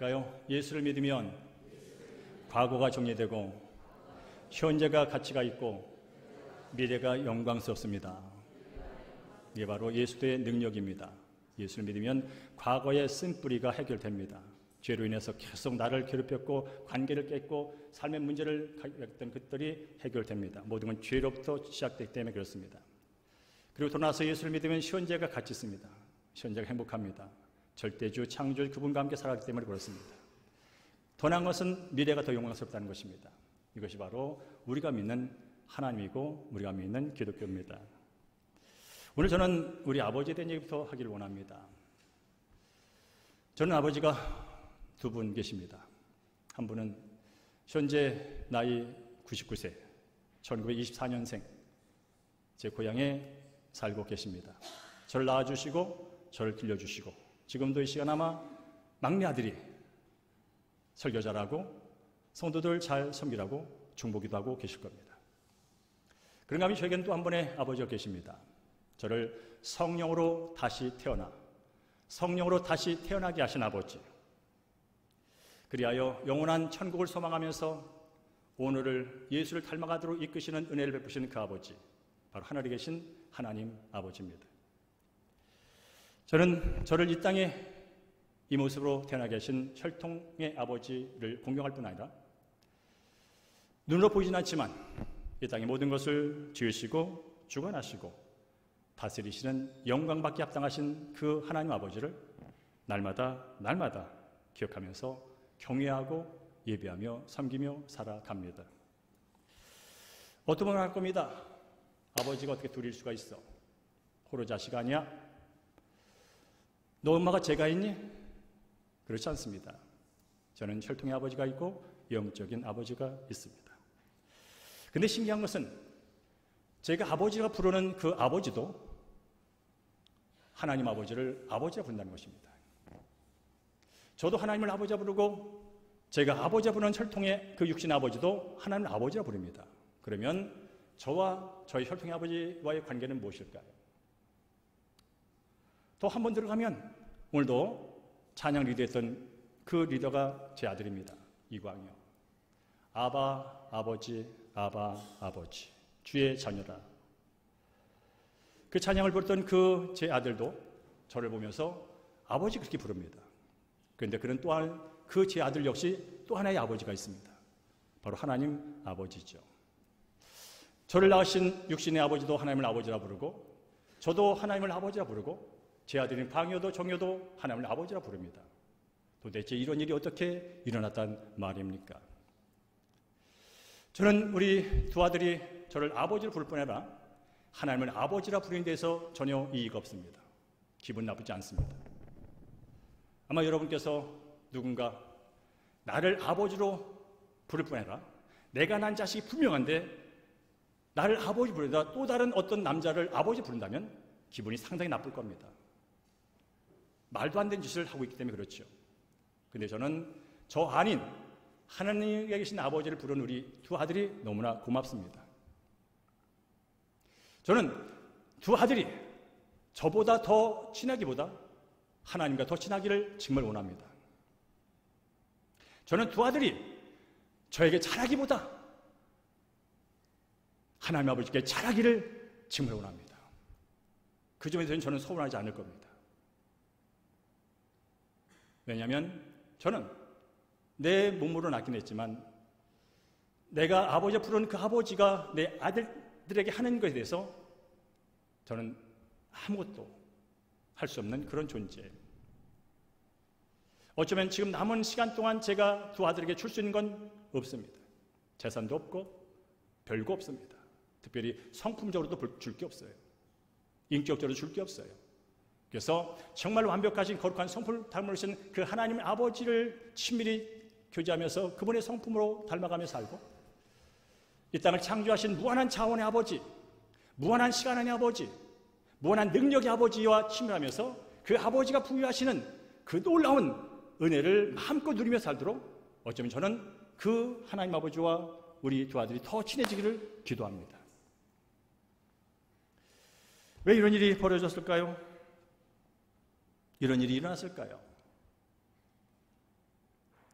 고백할까요? 예수를 믿으면 과거가 정리되고 현재가 가치가 있고 미래가 영광스럽습니다. 이게 바로 예수의 능력입니다. 예수를 믿으면 과거의 쓴뿌리가 해결됩니다. 죄로 인해서 계속 나를 괴롭혔고 관계를 깼고 삶의 문제를 가졌던 것들이 해결됩니다. 모든 건 죄로부터 시작되기 때문에 그렇습니다. 그리고 돌아서 예수를 믿으면 현재가 가치 있습니다. 현재가 행복합니다. 절대주, 창조주 그분과 함께 살았기 때문에 그렇습니다. 더 나은 것은 미래가 더 영광스럽다는 것입니다. 이것이 바로 우리가 믿는 하나님이고 우리가 믿는 기독교입니다. 오늘 저는 우리 아버지에 대한 얘기부터 하기를 원합니다. 저는 아버지가 두 분 계십니다. 한 분은 현재 나이 99세, 1924년생, 제 고향에 살고 계십니다. 저를 낳아주시고 저를 길러주시고 지금도 이 시간 아마 막내 아들이 설교자라고 성도들 잘 섬기라고 중보기도 하고 계실 겁니다. 그런가 하면 저에게는 또 한 분의 아버지가 계십니다. 저를 성령으로 다시 태어나게 하신 아버지, 그리하여 영원한 천국을 소망하면서 오늘을 예수를 닮아가도록 이끄시는 은혜를 베푸시는 그 아버지, 바로 하늘에 계신 하나님 아버지입니다. 저는 저를 이 땅에 이 모습으로 태어나게 하신 혈통의 아버지를 공경할 뿐 아니라 눈으로 보이진 않지만 이 땅의 모든 것을 지으시고 주관하시고 다스리시는 영광받기 합당하신 그 하나님 아버지를 날마다 기억하면서 경외하고 예배하며 섬기며 살아갑니다. 어떤 분은 할 겁니다. 아버지가 어떻게 둘일 수가 있어? 호로 자식 아니야? 너 엄마가 죄가 있니? 그렇지 않습니다. 저는 혈통의 아버지가 있고 영적인 아버지가 있습니다. 근데 신기한 것은 제가 아버지가 부르는 그 아버지도 하나님 아버지를 아버지라 부른다는 것입니다. 저도 하나님을 아버지라 부르고 제가 아버지라 부르는 혈통의 그 육신의 아버지도 하나님을 아버지라 부릅니다. 그러면 저와 저희 혈통의 아버지와의 관계는 무엇일까요? 또 한 번 들어가면 오늘도 찬양 리더했던 그 리더가 제 아들입니다. 이광이요. 아바 아버지 주의 자녀라. 그 찬양을 부르던 그 제 아들도 저를 보면서 아버지 그렇게 부릅니다. 그런데 그는 또한 그 제 아들 역시 또 하나의 아버지가 있습니다. 바로 하나님 아버지죠. 저를 낳으신 육신의 아버지도 하나님을 아버지라 부르고 저도 하나님을 아버지라 부르고 제 아들인 광효도 정효도 하나님을 아버지라 부릅니다. 도대체 이런 일이 어떻게 일어났단 말입니까? 저는 우리 두 아들이 저를 아버지로 부를 뿐 아니라 하나님을 아버지라 부르는 데서 전혀 이의가 없습니다. 기분 나쁘지 않습니다. 아마 여러분께서 누군가 나를 아버지로 부를 뿐 아니라 내가 난 자식이 분명한데 나를 아버지 부르다 또 다른 어떤 남자를 아버지 부른다면 기분이 상당히 나쁠 겁니다. 말도 안 되는 짓을 하고 있기 때문에 그렇죠. 근데 저는 저 아닌 하나님에 계신 아버지를 부른 우리 두 아들이 너무나 고맙습니다. 저는 두 아들이 저보다 더 친하기보다 하나님과 더 친하기를 정말 원합니다. 저는 두 아들이 저에게 잘하기보다 하나님 아버지께 잘하기를 정말 원합니다. 그 점에서는 저는 서운하지 않을 겁니다. 왜냐하면 저는 내 몸으로 낳긴 했지만 내가 아버지가 부르는 그 아버지가 내 아들들에게 하는 것에 대해서 저는 아무것도 할 수 없는 그런 존재예요. 어쩌면 지금 남은 시간 동안 제가 두 아들에게 줄 수 있는 건 없습니다. 재산도 없고 별거 없습니다. 특별히 성품적으로도 줄 게 없어요. 인격적으로 줄 게 없어요. 그래서 정말 완벽하신 거룩한 성품을 닮으신 그 하나님 아버지를 친밀히 교제하면서 그분의 성품으로 닮아가며 살고 이 땅을 창조하신 무한한 자원의 아버지, 무한한 시간의 아버지, 무한한 능력의 아버지와 친밀하면서 그 아버지가 부여하시는 그 놀라운 은혜를 마음껏 누리며 살도록 어쩌면 저는 그 하나님 아버지와 우리 두 아들이 더 친해지기를 기도합니다. 왜 이런 일이 벌어졌을까요? 이런 일이 일어났을까요?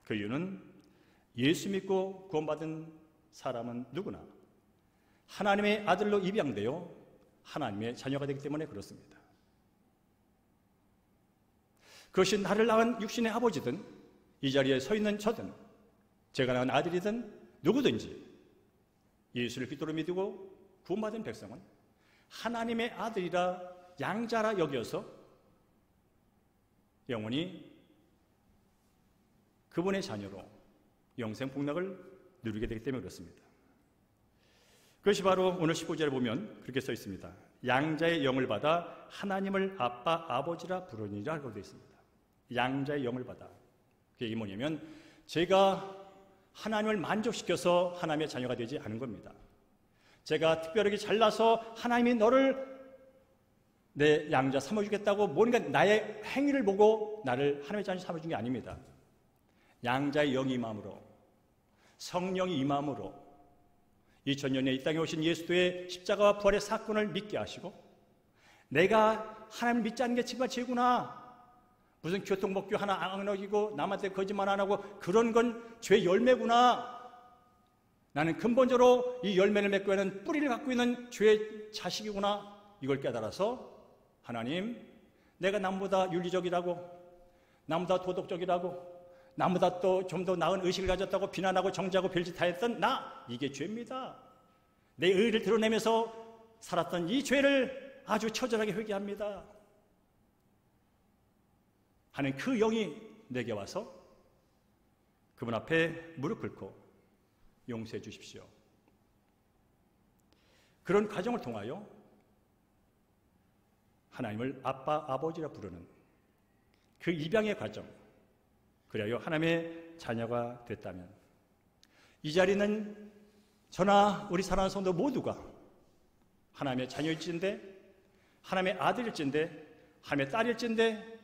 그 이유는 예수 믿고 구원받은 사람은 누구나 하나님의 아들로 입양되어 하나님의 자녀가 되기 때문에 그렇습니다. 그것이 나를 낳은 육신의 아버지든 이 자리에 서 있는 저든 제가 낳은 아들이든 누구든지 예수를 그리스도로 믿고 구원받은 백성은 하나님의 아들이라 양자라 여겨서 영원히 그분의 자녀로 영생 복락을 누리게 되기 때문에 그렇습니다. 그것이 바로 오늘 15절에 보면 그렇게 써 있습니다. 양자의 영을 받아 하나님을 아빠, 아버지라 부르니라 하고 되어 있습니다. 양자의 영을 받아. 그게 뭐냐면 제가 하나님을 만족시켜서 하나님의 자녀가 되지 않은 겁니다. 제가 특별하게 잘나서 하나님이 너를 내 양자 삼아주겠다고 뭔가 나의 행위를 보고 나를 하나님의 자녀 삼아준 게 아닙니다. 양자의 영이 임함으로 성령이 임함으로 2000년에 이 땅에 오신 예수의 십자가와 부활의 사건을 믿게 하시고 내가 하나님을 믿지 않는 게 정말 죄구나, 무슨 교통법규 하나 안 어기고 남한테 거짓말 안 하고 그런 건 죄 열매구나, 나는 근본적으로 이 열매를 맺고 있는 뿌리를 갖고 있는 죄의 자식이구나, 이걸 깨달아서 하나님, 내가 남보다 윤리적이라고, 남보다 도덕적이라고, 남보다 또 좀 더 나은 의식을 가졌다고 비난하고 정죄하고 별짓 다 했던 나, 이게 죄입니다. 내 의를 드러내면서 살았던 이 죄를 아주 처절하게 회개합니다 하는 그 영이 내게 와서 그분 앞에 무릎 꿇고 용서해 주십시오. 그런 과정을 통하여 하나님을 아빠, 아버지라 부르는 그 입양의 과정, 그래야 하나님의 자녀가 됐다면 이 자리는 저나 우리 사랑하는 성도 모두가 하나님의 자녀일진데, 하나님의 아들일진데, 하나님의 딸일진데,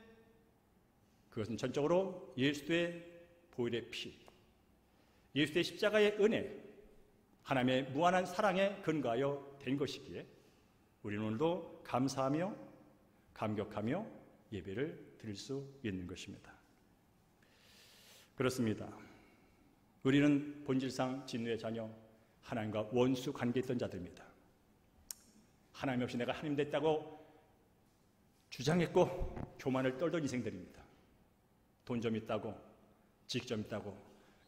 그것은 전적으로 예수의 보혈의 피, 예수의 십자가의 은혜, 하나님의 무한한 사랑에 근거하여 된 것이기에 우리는 오늘도 감사하며 감격하며 예배를 드릴 수 있는 것입니다. 그렇습니다. 우리는 본질상 진노의 자녀, 하나님과 원수 관계에 있던 자들입니다. 하나님 없이 내가 하나님 됐다고 주장했고 교만을 떨던 인생들입니다. 돈 좀 있다고, 지식 좀 있다고,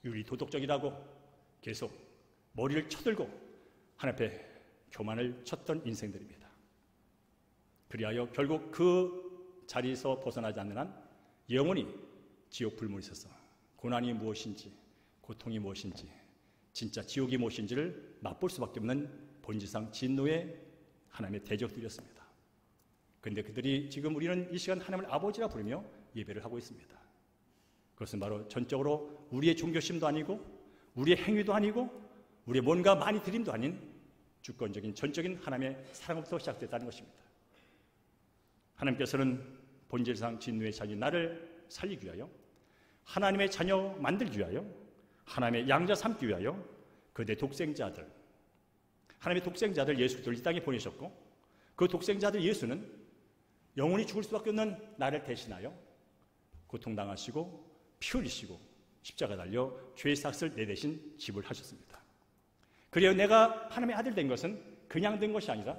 유리 도덕적이라고 계속 머리를 쳐들고 하나님 앞에 교만을 쳤던 인생들입니다. 그리하여 결국 그 자리에서 벗어나지 않는 한 영원히 지옥 불문에 있어서 고난이 무엇인지, 고통이 무엇인지, 진짜 지옥이 무엇인지를 맛볼 수밖에 없는 본질상 진노의 하나님의 대적들이었습니다. 그런데 그들이 지금 우리는 이 시간 하나님을 아버지라 부르며 예배를 하고 있습니다. 그것은 바로 전적으로 우리의 종교심도 아니고 우리의 행위도 아니고 우리의 뭔가 많이 드림도 아닌 주권적인 전적인 하나님의 사랑으로부터 시작됐다는 것입니다. 하나님께서는 본질상 진노의 자녀 나를 살리기 위하여, 하나님의 자녀 만들기 위하여, 하나님의 양자 삼기 위하여 그대 독생자들, 하나님의 독생자들 예수 그리스도를 이 땅에 보내셨고, 그 독생자들 예수는 영원히 죽을 수밖에 없는 나를 대신하여 고통당하시고 피 흘리시고 십자가 달려 죄의 삭을 내 대신 지불하셨습니다. 그래야 내가 하나님의 아들 된 것은 그냥 된 것이 아니라,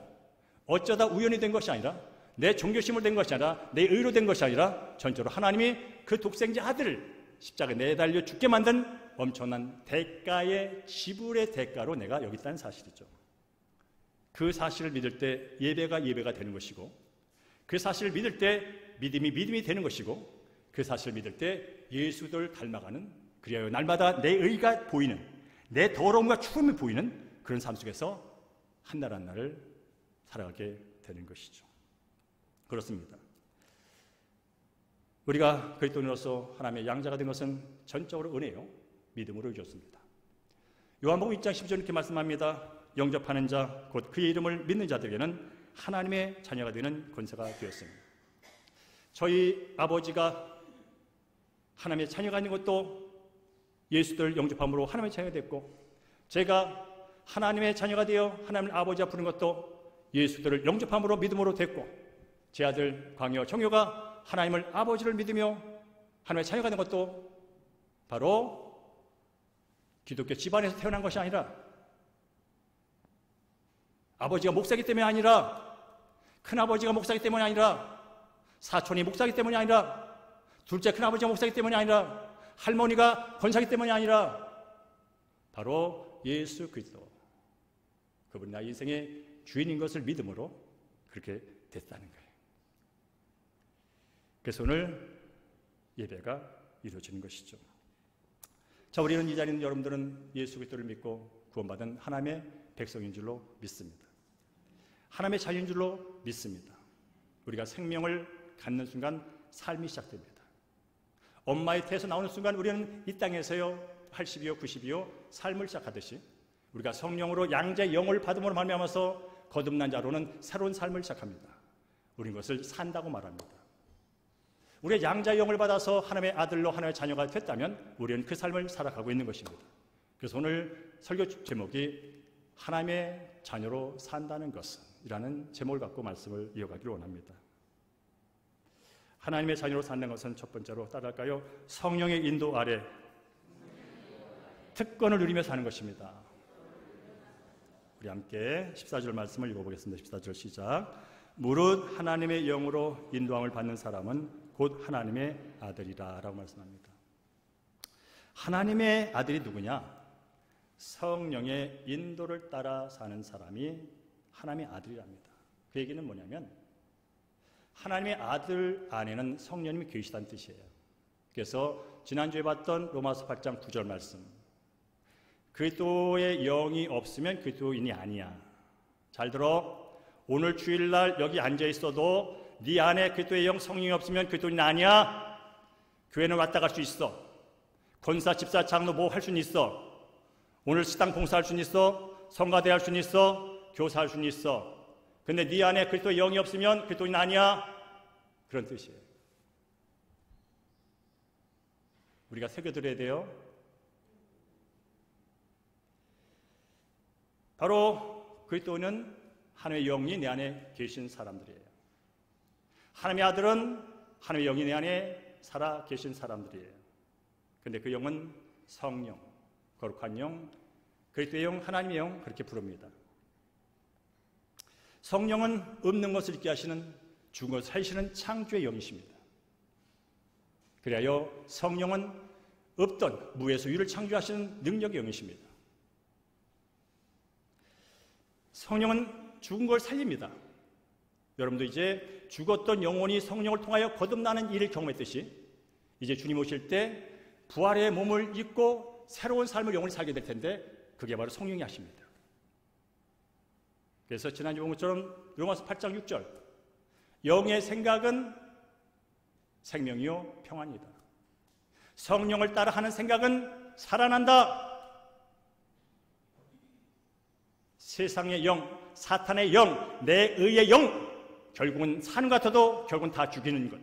어쩌다 우연히 된 것이 아니라, 내 종교심을 된 것이 아니라, 내 의로 된 것이 아니라 전적으로 하나님이 그 독생자 아들을 십자가에 내달려 죽게 만든 엄청난 대가의 지불의 대가로 내가 여기 있다는 사실이죠. 그 사실을 믿을 때 예배가 되는 것이고, 그 사실을 믿을 때 믿음이 되는 것이고, 그 사실을 믿을 때 예수를 닮아가는, 그리하여 날마다 내 의가 보이는, 내 더러움과 추움이 보이는 그런 삶 속에서 한 날 한 날을 살아가게 되는 것이죠. 그렇습니다. 우리가 그리스도인으로서 하나님의 양자가 된 것은 전적으로 은혜요, 믿음으로 이루어졌습니다. 요한복음 1장 10절 이렇게 말씀합니다. 영접하는 자, 곧 그의 이름을 믿는 자들에게는 하나님의 자녀가 되는 권세가 되었습니다. 저희 아버지가 하나님의 자녀가 있는 것도 예수를 영접함으로 하나님의 자녀가 됐고, 제가 하나님의 자녀가 되어 하나님을 아버지라 부르는 것도 예수들을 영접함으로 믿음으로 됐고, 제 아들 광여 정효가 하나님을 아버지를 믿으며 하나님의 자녀가 된 것도 바로 기독교 집안에서 태어난 것이 아니라 아버지가 목사이기 때문이 아니라 큰아버지가 목사이기 때문이 아니라 사촌이 목사이기 때문이 아니라 둘째 큰아버지가 목사이기 때문이 아니라 할머니가 권사이기 때문이 아니라 바로 예수 그리스도, 그분이 나의 인생의 주인인 것을 믿음으로 그렇게 됐다는 거예요. 그래서 오늘 예배가 이루어지는 것이죠. 자, 우리는 이 자리에 있는 여러분들은 예수 그리스도를 믿고 구원받은 하나님의 백성인 줄로 믿습니다. 하나님의 자녀인 줄로 믿습니다. 우리가 생명을 갖는 순간 삶이 시작됩니다. 엄마의 태에서 나오는 순간 우리는 이 땅에서요 80이요 90이요 삶을 시작하듯이 우리가 성령으로 양자의 영을 받음으로 말미암아서 거듭난 자로는 새로운 삶을 시작합니다. 우리는 그것을 산다고 말합니다. 우리의 양자의 영을 받아서 하나님의 아들로 하나님의 자녀가 됐다면 우리는 그 삶을 살아가고 있는 것입니다. 그래서 오늘 설교 제목이 하나님의 자녀로 산다는 것은 이라는 제목을 갖고 말씀을 이어가기를 원합니다. 하나님의 자녀로 사는 것은 첫 번째로 따라할까요? 성령의 인도 아래 특권을 누리며 사는 것입니다. 우리 함께 14절 말씀을 읽어보겠습니다. 14절 시작. 무릇 하나님의 영으로 인도함을 받는 사람은 곧 하나님의 아들이라 라고 말씀합니다. 하나님의 아들이 누구냐? 성령의 인도를 따라 사는 사람이 하나님의 아들이랍니다. 그 얘기는 뭐냐면 하나님의 아들 안에는 성령님이 계시다는 뜻이에요. 그래서 지난주에 봤던 로마서 8장 9절 말씀, 그리스도의 영이 없으면 그리스도인이 아니야. 잘 들어. 오늘 주일날 여기 앉아있어도 네 안에 그리스도의 영 성령이 없으면 그리스도인이 아니야. 교회는 왔다 갈 수 있어. 권사, 집사, 장로 뭐 할 수는 있어. 오늘 식당 봉사할 수는 있어. 성가대 할 수는 있어. 교사할 수는 있어. 근데 네 안에 그리스도의 영이 없으면 그리스도인 아니야. 그런 뜻이에요. 우리가 새겨들어야 돼요. 바로 그리스도는 하나님의 영이 내 안에 계신 사람들이에요. 하나님의 아들은 하나님의 영이 내 안에 살아 계신 사람들이에요. 근데 그 영은 성령, 거룩한 영, 그리스도의 영, 하나님의 영 그렇게 부릅니다. 성령은 없는 것을 있게 하시는, 죽은 것을 살리시는 창조의 영이십니다. 그리하여 성령은 없던 무에서 유를 창조하시는 능력의 영이십니다. 성령은 죽은 걸 살립니다. 여러분도 이제 죽었던 영혼이 성령을 통하여 거듭나는 일을 경험했듯이 이제 주님 오실 때 부활의 몸을 입고 새로운 삶을 영원히 살게 될 텐데 그게 바로 성령이 하십니다. 그래서 지난주 본 것처럼 로마서 8장 6절, 영의 생각은 생명이요 평안이다. 성령을 따라 하는 생각은 살아난다. 세상의 영, 사탄의 영, 내 의의 영, 결국은 사는 것 같아도 결국은 다 죽이는 것.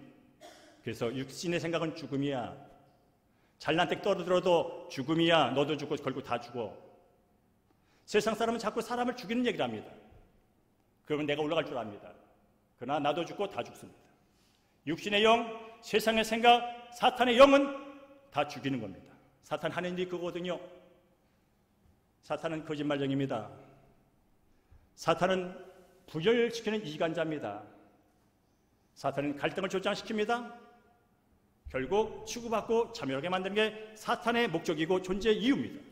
그래서 육신의 생각은 죽음이야. 잘난 데 떨어들어도 죽음이야. 너도 죽고 결국 다 죽어. 세상 사람은 자꾸 사람을 죽이는 얘기를 합니다. 그러면 내가 올라갈 줄 압니다. 그러나 나도 죽고 다 죽습니다. 육신의 영, 세상의 생각, 사탄의 영은 다 죽이는 겁니다. 사탄 하는 일이 그거거든요. 사탄은 거짓말쟁입니다. 사탄은 부결시키는 이간자입니다. 사탄은 갈등을 조장시킵니다. 결국 치고받고 자멸하게 만드는 게 사탄의 목적이고 존재의 이유입니다.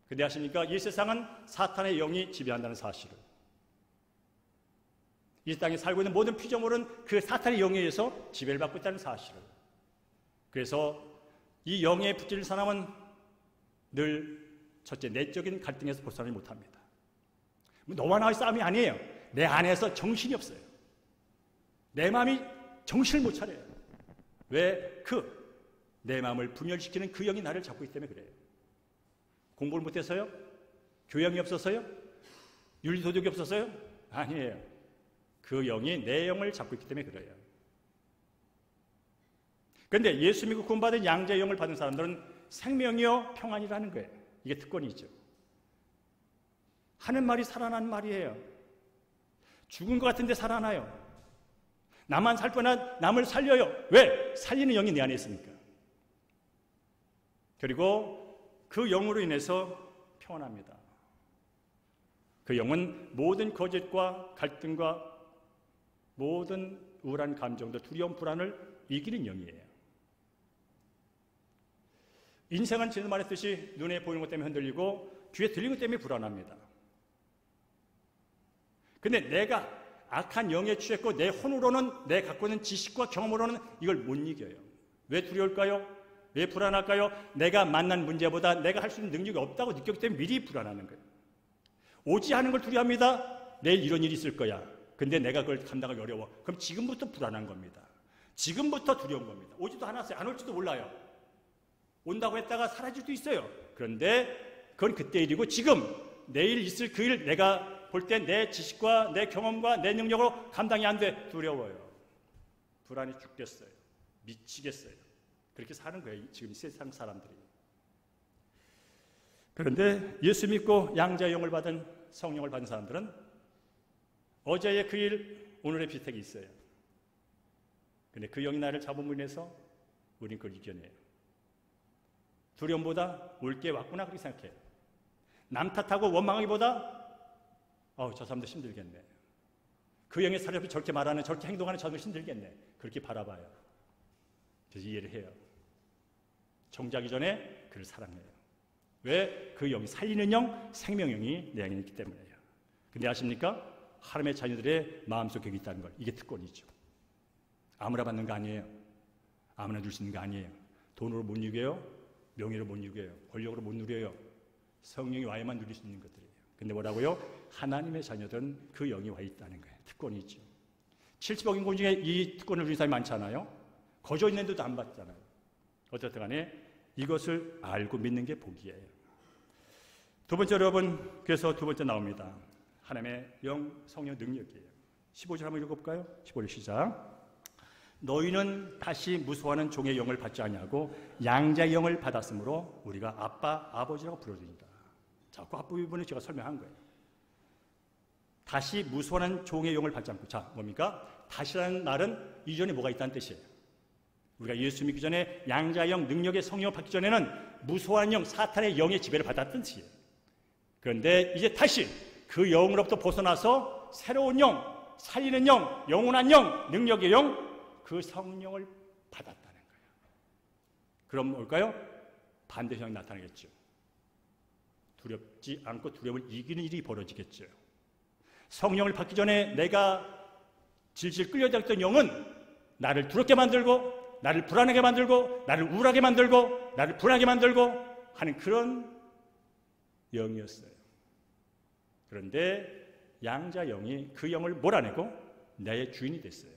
근데 아십니까? 이 세상은 사탄의 영이 지배한다는 사실을. 이 땅에 살고 있는 모든 피조물은 그 사탄의 영에 의해서 지배를 받고 있다는 사실을. 그래서 이 영에 붙들린 사람은 늘 첫째 내적인 갈등에서 벗어나지 못합니다. 너와 나의 싸움이 아니에요. 내 안에서 정신이 없어요. 내 마음이 정신을 못 차려요. 왜? 내 마음을 분열시키는 그 영이 나를 잡고 있기 때문에 그래요. 공부를 못해서요? 교양이 없어서요? 윤리도덕이 없어서요? 아니에요. 그 영이 내 영을 잡고 있기 때문에 그래요. 그런데 예수 믿고 구원받은 양자의 영을 받은 사람들은 생명이요 평안이라는 거예요. 이게 특권이죠. 하는 말이 살아나는 말이에요. 죽은 것 같은데 살아나요. 나만 살 거나 남을 살려요. 왜? 살리는 영이 내 안에 있으니까. 그리고 그 영으로 인해서 평안합니다. 그 영은 모든 거짓과 갈등과 모든 우울한 감정들, 두려움, 불안을 이기는 영이에요. 인생은 지난 말했듯이 눈에 보이는 것 때문에 흔들리고 귀에 들리는 것 때문에 불안합니다. 근데 내가 악한 영에 취했고 내 혼으로는, 내 갖고 있는 지식과 경험으로는 이걸 못 이겨요. 왜 두려울까요? 왜 불안할까요? 내가 만난 문제보다 내가 할 수 있는 능력이 없다고 느꼈기 때문에 미리 불안하는 거예요. 오지 않은 걸 두려워합니다. 내일 이런 일이 있을 거야. 근데 내가 그걸 감당하기 어려워. 그럼 지금부터 불안한 겁니다. 지금부터 두려운 겁니다. 오지도 않았어요. 안 올지도 몰라요. 온다고 했다가 사라질 수도 있어요. 그런데 그건 그때 일이고 지금 내일 있을 그 일 내가 볼 때 내 지식과 내 경험과 내 능력으로 감당이 안 돼. 두려워요. 불안이 죽겠어요. 미치겠어요. 그렇게 사는 거예요. 지금 세상 사람들이. 그런데 예수 믿고 양자의 영을 받은 성령을 받은 사람들은 어제의 그 일, 오늘의 비택이 있어요. 근데 그 영이 나를 잡음으로 인해서 우린 그걸 이겨내요. 두려움보다 올 게 왔구나 그렇게 생각해요. 남 탓하고 원망하기보다 저 사람도 힘들겠네. 그 영의 사람이 저렇게 말하는, 저렇게 행동하는 저 사람도 힘들겠네. 그렇게 바라봐요. 그래서 이해를 해요. 정자기 전에 그를 사랑해요. 왜? 그 영이 살리는 영, 생명영이 내 안에 있기 때문이에요. 근데 아십니까? 하나님의 자녀들의 마음속에 있다는 걸. 이게 특권이죠. 아무나 받는 거 아니에요. 아무나 줄 수 있는 거 아니에요. 돈으로 못 누려요. 명예로 못 누려요. 권력으로 못 누려요. 성령이 와야만 누릴 수 있는 것들이에요. 근데 뭐라고요? 하나님의 자녀들은 그 영이 와 있다는 거예요. 특권이죠. 70억 인구 중에 이 특권을 누린 사람이 많잖아요. 거저 있는데도 안 받잖아요. 어쨌든 간에 이것을 알고 믿는 게 복이에요. 두 번째 여러분, 그래서 두 번째 나옵니다. 하나님의 영, 성령 능력이에요. 15절 한번 읽어볼까요? 15절 시작. 너희는 다시 무수하는 종의 영을 받지 아니하고 양자의 영을 받았으므로 우리가 아빠, 아버지라고 부르짖는다. 자, 그 앞부분을 제가 설명한 거예요. 다시 무수하는 종의 영을 받지 않고, 자, 뭡니까? 다시라는 말은 이전에 뭐가 있다는 뜻이에요. 우리가 예수 믿기 전에 양자의 영, 능력의 성령을 받기 전에는 무수한 영, 사탄의 영의 지배를 받았던 뜻이에요. 그런데 이제 다시 그 영으로부터 벗어나서 새로운 영, 살리는 영, 영원한 영, 능력의 영, 그 성령을 받았다는 거예요. 그럼 뭘까요? 반대 현상이 나타나겠죠. 두렵지 않고 두려움을 이기는 일이 벌어지겠죠. 성령을 받기 전에 내가 질질 끌려다녔던 영은 나를 두렵게 만들고, 나를 불안하게 만들고, 나를 우울하게 만들고, 나를 불안하게 만들고 하는 그런 영이었어요. 그런데 양자 영이 그 영을 몰아내고 나의 주인이 됐어요.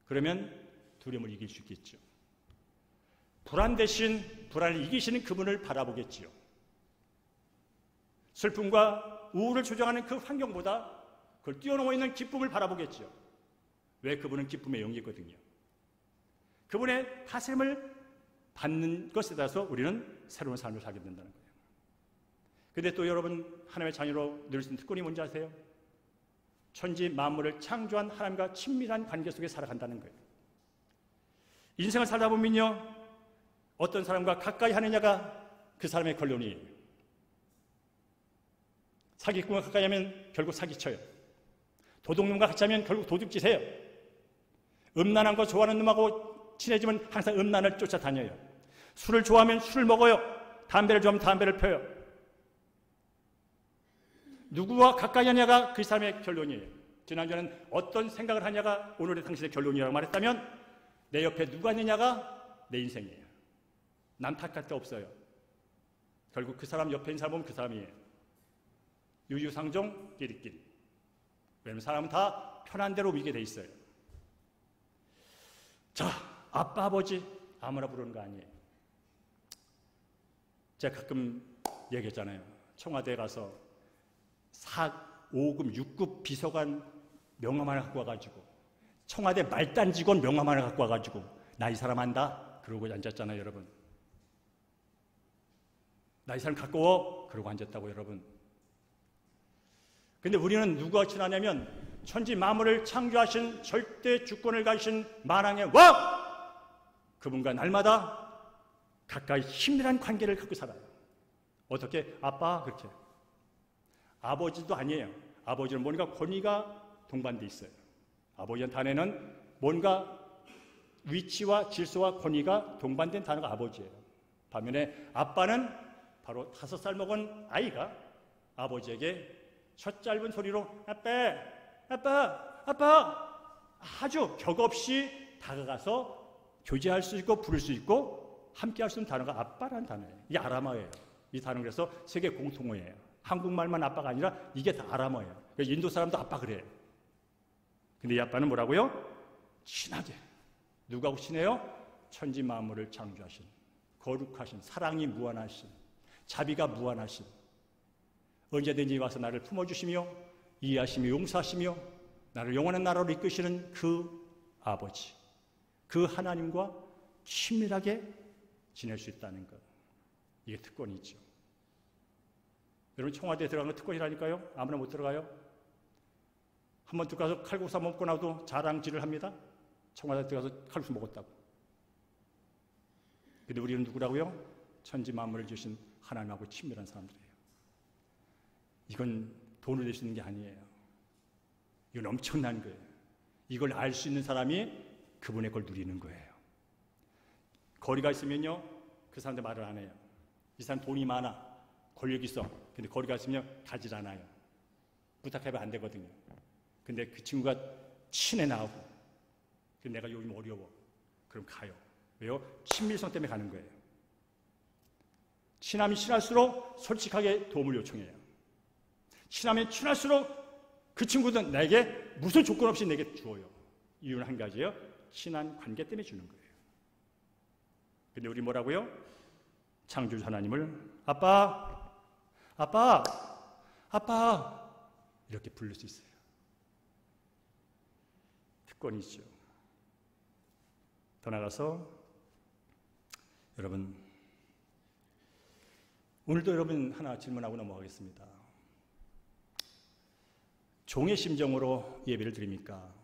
그러면 두려움을 이길 수 있겠죠. 불안 대신 불안을 이기시는 그분을 바라보겠지요. 슬픔과 우울을 조장하는 그 환경보다 그걸 뛰어넘어 있는 기쁨을 바라보겠지요. 왜? 그분은 기쁨의 영이거든요. 그분의 다스림을 받는 것에 따라서 우리는 새로운 삶을 살게 된다는 거예요. 근데 또 여러분, 하나님의 자녀로 누릴 수 있는 특권이 뭔지 아세요? 천지 만물을 창조한 하나님과 친밀한 관계 속에 살아간다는 거예요. 인생을 살다 보면요, 어떤 사람과 가까이 하느냐가 그 사람의 결론이에요. 사기꾼과 가까이 하면 결국 사기쳐요. 도둑놈과 같이 하면 결국 도둑질해요. 음란한 거 좋아하는 놈하고 친해지면 항상 음란을 쫓아다녀요. 술을 좋아하면 술을 먹어요. 담배를 좋아하면 담배를 펴요. 누구와 가까이 하냐가 그 사람의 결론이에요. 지난주에는 어떤 생각을 하냐가 오늘의 당신의 결론이라고 말했다면, 내 옆에 누가 있느냐가 내 인생이에요. 남 탓할 데 없어요. 결국 그 사람 옆에 있는 사람 보면 그 사람이에요. 유유상종 끼리끼리. 왜냐하면 사람은 다 편한 대로 위게 돼 있어요. 자, 아빠, 아버지 아무나 부르는 거 아니에요. 제가 가끔 얘기했잖아요. 청와대에 가서 5급, 6급 비서관 명함 하나 갖고 와가지고, 청와대 말단 직원 명함 하나 갖고 와가지고, 나 이 사람 안다? 그러고 앉았잖아요, 여러분. 나 이 사람 가까워? 그러고 앉았다고, 여러분. 근데 우리는 누구와 친하냐면, 천지 만물을 창조하신 절대 주권을 가지신 만왕의 왕! 그분과 날마다 가까이 친밀한 관계를 갖고 살아요. 어떻게? 아빠 그렇게. 아버지도 아니에요. 아버지는 뭔가 권위가 동반돼 있어요. 아버지의 단에는 뭔가 위치와 질서와 권위가 동반된 단어가 아버지예요. 반면에 아빠는 바로 5살 먹은 아이가 아버지에게 첫 짧은 소리로 아빠, 아빠, 아빠 아주 격없이 다가가서 교제할 수 있고 부를 수 있고 함께 할 수 있는 단어가 아빠라는 단어예요. 이게 아람어예요. 이 단어는 그래서 세계 공통어예요. 한국말만 아빠가 아니라 이게 다 아람어예요. 인도 사람도 아빠 그래요. 근데 이 아빠는 뭐라고요? 친하게. 누구하고 친해요? 천지 만물을 창조하신, 거룩하신, 사랑이 무한하신, 자비가 무한하신, 언제든지 와서 나를 품어주시며 이해하시며 용서하시며 나를 영원한 나라로 이끄시는 그 아버지, 그 하나님과 친밀하게 지낼 수 있다는 것. 이게 특권이죠. 여러분 청와대에 들어가는 거 특권이라니까요. 아무나 못 들어가요. 한번 들어가서 칼국수 먹고 나도 자랑질을 합니다. 청와대에 들어가서 칼국수 먹었다고. 근데 우리는 누구라고요? 천지 만물을 주신 하나님하고 친밀한 사람들이에요. 이건 돈을 낼 수 있는 게 아니에요. 이건 엄청난 거예요. 이걸 알 수 있는 사람이 그분의 걸 누리는 거예요. 거리가 있으면요, 그 사람들 말을 안 해요. 이 사람 돈이 많아, 권력이 있어. 근데 거리가 있으면 가질 않아요. 부탁해도 안 되거든요. 근데 그 친구가 친해 나오고, 근데 내가 요즘 어려워. 그럼 가요. 왜요? 친밀성 때문에 가는 거예요. 친하면 친할수록 솔직하게 도움을 요청해요. 친하면 친할수록 그 친구는 내게 무슨 조건 없이 내게 주어요. 이유는 한 가지예요. 친한 관계 때문에 주는 거예요. 근데 우리 뭐라고요? 창조주 하나님을 아빠, 아빠, 아빠 이렇게 부를 수 있어요. 특권이죠. 더 나가서 여러분, 오늘도 여러분 하나 질문하고 넘어가겠습니다. 종의 심정으로 예배를 드립니까?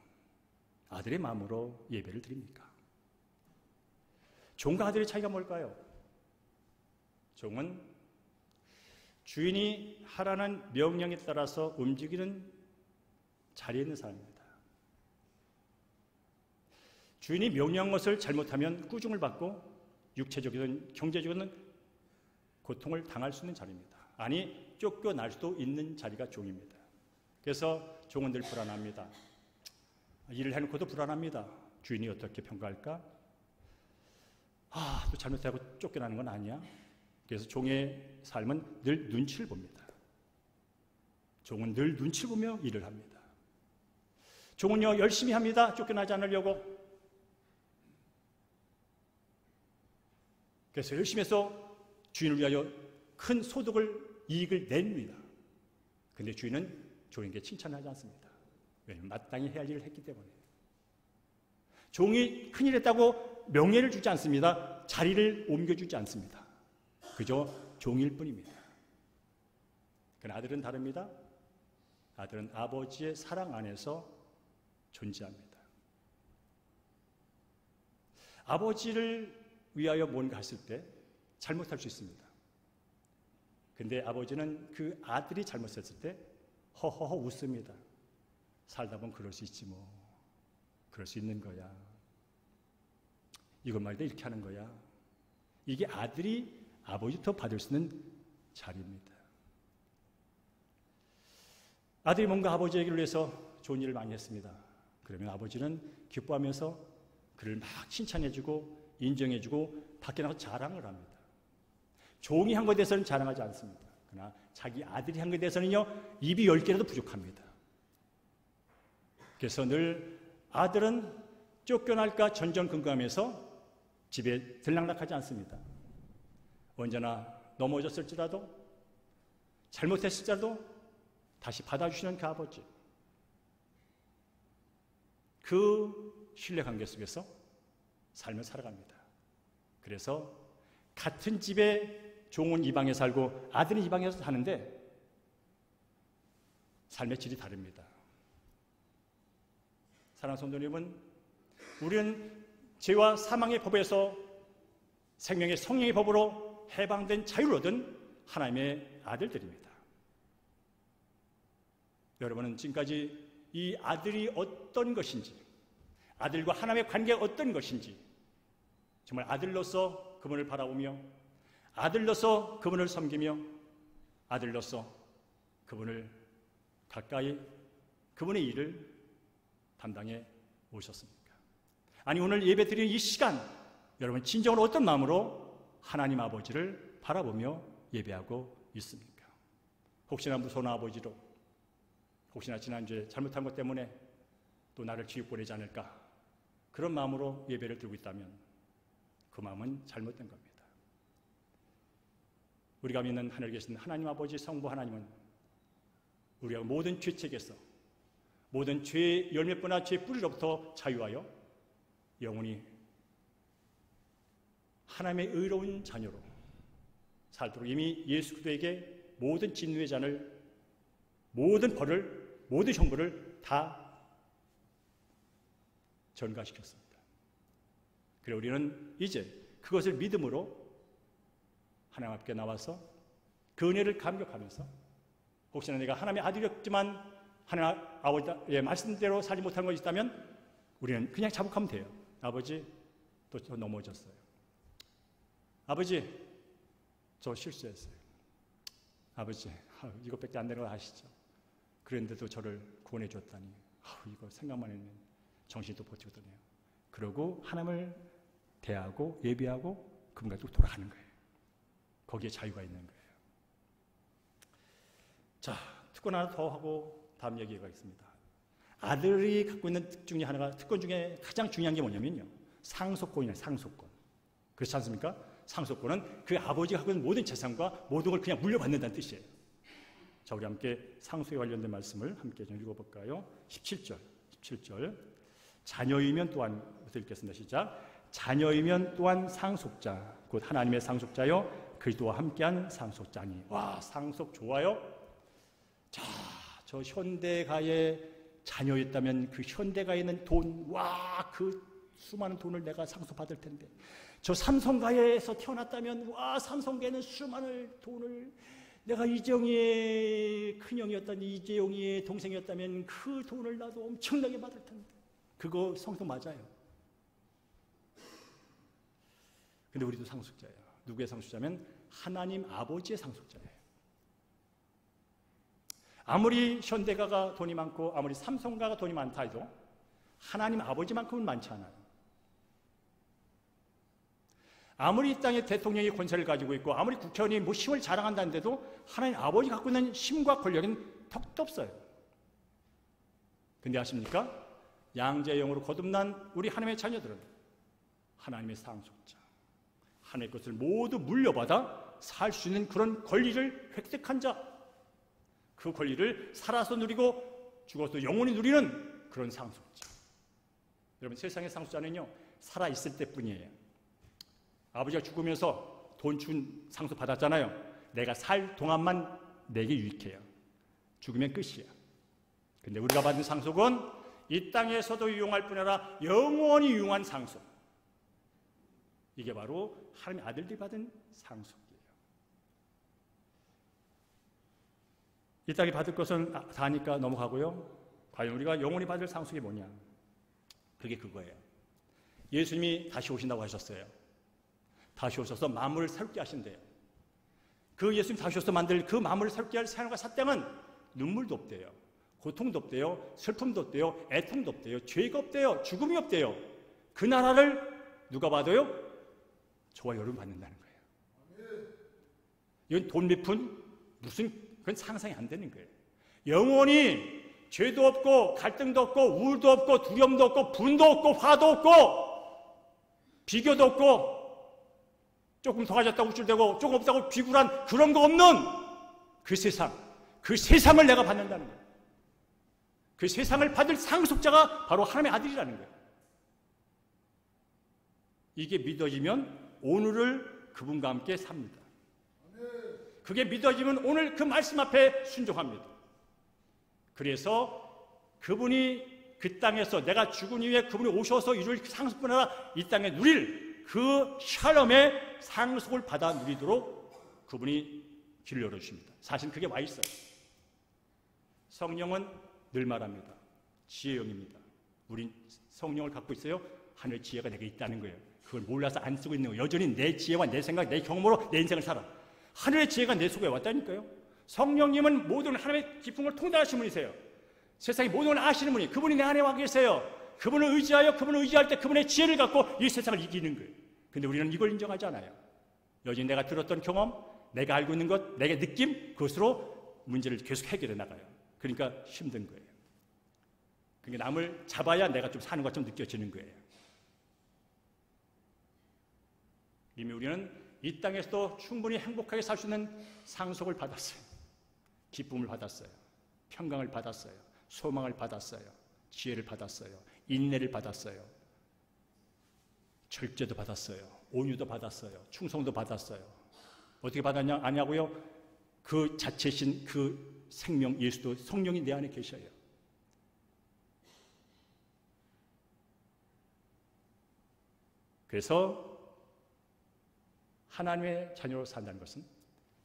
아들의 마음으로 예배를 드립니까? 종과 아들의 차이가 뭘까요? 종은 주인이 하라는 명령에 따라서 움직이는 자리에 있는 사람입니다. 주인이 명령한 것을 잘못하면 꾸중을 받고 육체적이든 경제적이든 고통을 당할 수 있는 자리입니다. 아니, 쫓겨날 수도 있는 자리가 종입니다. 그래서 종은 늘 불안합니다. 일을 해놓고도 불안합니다. 주인이 어떻게 평가할까? 또 잘못하고 쫓겨나는 건 아니야? 그래서 종의 삶은 늘 눈치를 봅니다. 종은 늘 눈치를 보며 일을 합니다. 종은요, 열심히 합니다. 쫓겨나지 않으려고. 그래서 열심히 해서 주인을 위하여 큰 소득을, 이익을 냅니다. 근데 주인은 종에게 칭찬하지 않습니다. 왜냐하면 마땅히 해야 할 일을 했기 때문에. 종이 큰일 했다고 명예를 주지 않습니다. 자리를 옮겨주지 않습니다. 그저 종일 뿐입니다. 그러나 아들은 다릅니다. 아들은 아버지의 사랑 안에서 존재합니다. 아버지를 위하여 뭔가 했을 때 잘못할 수 있습니다. 근데 아버지는 그 아들이 잘못했을 때 허허허 웃습니다. 살다 보면 그럴 수 있지 뭐. 그럴 수 있는 거야. 이것 말이다 이렇게 하는 거야. 이게 아들이 아버지부터 받을 수 있는 자리입니다. 아들이 뭔가 아버지에게 위해서 좋은 일을 많이 했습니다. 그러면 아버지는 기뻐하면서 그를 막 칭찬해주고 인정해주고 밖에 나가서 자랑을 합니다. 종이 한 것에 대해서는 자랑하지 않습니다. 그러나 자기 아들이 한 것에 대해서는요, 입이 10개라도 부족합니다. 그래서 늘 아들은 쫓겨날까 전전긍긍하면서 집에 들락날락하지 않습니다. 언제나 넘어졌을지라도 잘못했을지라도 다시 받아주시는 그 아버지, 그 신뢰관계 속에서 삶을 살아갑니다. 그래서 같은 집에 종은 이 방에 살고 아들은 이 방에서 사는데 삶의 질이 다릅니다. 사랑하는 성도 여러분, 우리는 죄와 사망의 법에서 생명의 성령의 법으로 해방된 자유를 얻은 하나님의 아들들입니다. 여러분은 지금까지 이 아들이 어떤 것인지, 아들과 하나님의 관계가 어떤 것인지 정말 아들로서 그분을 바라보며 아들로서 그분을 섬기며 아들로서 그분을 가까이 그분의 일을 담당해 오셨습니까? 아니, 오늘 예배 드리는 이 시간 여러분 진정으로 어떤 마음으로 하나님 아버지를 바라보며 예배하고 있습니까? 혹시나 무서운 아버지로, 혹시나 지난주에 잘못한 것 때문에 또 나를 지옥 보내지 않을까, 그런 마음으로 예배를 드리고 있다면 그 마음은 잘못된 겁니다. 우리가 믿는 하늘에 계신 하나님 아버지 성부 하나님은 우리가 모든 죄책에서, 모든 죄의 열매뿐나 죄의 뿌리로부터 자유하여 영원히 하나님의 의로운 자녀로 살도록 이미 예수 그리스도에게 모든 진노의 잔을, 모든 벌을, 모든 형벌을 다 전가시켰습니다. 그래 우리는 이제 그것을 믿음으로 하나님 앞에 나와서 그 은혜를 감격하면서, 혹시나 내가 하나님의 아들이었지만 하나님 아버지의 말씀대로 살지 못한 것이 있다면 우리는 그냥 자복하면 돼요. 아버지, 또 저 넘어졌어요. 아버지, 저 실수했어요. 아버지, 이것밖에 안 되는 거 아시죠? 그런데도 저를 구원해 줬다니, 이거 생각만 했는데 정신도 버티거든요. 그러고 하나님을 대하고 예배하고 그분과 또 돌아가는 거예요. 거기에 자유가 있는 거예요. 자, 특권 하나 더 하고 다음 얘기가 있습니다. 아들이 갖고 있는 특징 중에 하나가, 특권 중에 가장 중요한 게 뭐냐면요, 상속권이에요. 상속권. 그렇지 않습니까? 상속권은 그 아버지가 갖고 있는 모든 재산과 모든 걸 그냥 물려받는다는 뜻이에요. 자, 우리 함께 상속에 관련된 말씀을 함께 좀 읽어볼까요? 17절. 자녀이면 또한, 읽겠습니다. 시작. 자녀이면 또한 상속자, 곧 하나님의 상속자요 그리스도와 함께한 상속자니. 와, 상속 좋아요? 자, 저 현대가의 자녀였다면 그 현대가에 있는 돈, 와, 그 수많은 돈을 내가 상속받을 텐데, 저 삼성가에서 태어났다면 와, 삼성가에는 수많은 돈을, 내가 이재용이의 큰형이었던 이재용이의 동생이었다면 그 돈을 나도 엄청나게 받을 텐데. 그거 성속 맞아요. 근데 우리도 상속자예요. 누구의 상속자면 하나님 아버지의 상속자예요. 아무리 현대가가 돈이 많고 아무리 삼성가가 돈이 많다 해도 하나님 아버지만큼은 많지 않아요. 아무리 이 땅에 대통령이 권세를 가지고 있고 아무리 국회의원이 뭐 힘을 자랑한다는데도 하나님 아버지 갖고 있는 힘과 권력은 턱도 없어요. 근데 아십니까? 양자의 영으로 거듭난 우리 하나님의 자녀들은 하나님의 상속자, 하나님의 것을 모두 물려받아 살 수 있는 그런 권리를 획득한 자, 그 권리를 살아서 누리고 죽어서 영원히 누리는 그런 상속자. 여러분, 세상의 상속자는요, 살아있을 때뿐이에요. 아버지가 죽으면서 돈 준 상속 받았잖아요. 내가 살 동안만 내게 유익해요. 죽으면 끝이야. 근데 우리가 받은 상속은 이 땅에서도 유용할 뿐 아니라 영원히 유용한 상속. 이게 바로 하나님의 아들들이 받은 상속이에요. 이 땅에 받을 것은 다니까 넘어가고요. 과연 우리가 영원히 받을 상속이 뭐냐? 그게 그거예요. 예수님이 다시 오신다고 하셨어요. 다시 오셔서 만물을 새롭게 하신대요. 그 예수님 다시 오셔서 만들 그 만물을 새롭게 할 생활과 사명은 눈물도 없대요. 고통도 없대요. 슬픔도 없대요. 애통도 없대요. 죄가 없대요. 죽음이 없대요. 그 나라를 누가 받아요? 저와 여러분 받는다는 거예요. 이건 돈 몇 푼? 그건 상상이 안 되는 거예요. 영원히 죄도 없고 갈등도 없고 우울도 없고 두려움도 없고 분도 없고 화도 없고 비교도 없고 조금 더 가졌다고 우쭐대고 조금 없다고 비굴한 그런 거 없는 그 세상, 그 세상을 내가 받는다는 거예요. 그 세상을 받을 상속자가 바로 하나님의 아들이라는 거예요. 이게 믿어지면 오늘을 그분과 함께 삽니다. 그게 믿어지면 오늘 그 말씀 앞에 순종합니다. 그래서 그분이 그 땅에서 내가 죽은 이후에 그분이 오셔서 이룰 상속뿐 아니라 이 땅에 누릴 그 샬롬의 상속을 받아 누리도록 그분이 길을 열어주십니다. 사실 그게 와 있어요. 성령은 늘 말합니다. 지혜의 영입니다. 우린 성령을 갖고 있어요. 하늘 지혜가 내게 있다는 거예요. 그걸 몰라서 안 쓰고 있는 거예요. 여전히 내 지혜와 내 생각, 내 경험으로 내 인생을 살아. 하늘의 지혜가 내 속에 왔다니까요. 성령님은 모든 하나님의 깊은 걸 통달하시는 분이세요. 세상의 모든 걸 아시는 분이, 그분이 내 안에 와 계세요. 그분을 의지하여, 그분을 의지할 때 그분의 지혜를 갖고 이 세상을 이기는 거예요. 근데 우리는 이걸 인정하지 않아요. 여전히 내가 들었던 경험, 내가 알고 있는 것, 내게 느낌, 그것으로 문제를 계속 해결해 나가요. 그러니까 힘든 거예요. 그러니까 남을 잡아야 내가 좀 사는 것 좀 느껴지는 거예요. 이미 우리는 이 땅에서도 충분히 행복하게 살 수 있는 상속을 받았어요. 기쁨을 받았어요. 평강을 받았어요. 소망을 받았어요. 지혜를 받았어요. 인내를 받았어요. 절제도 받았어요. 온유도 받았어요. 충성도 받았어요. 어떻게 받았냐? 아냐고요? 그 자체신 그 생명 예수도 성령이 내 안에 계셔요. 그래서 하나님의 자녀로 산다는 것은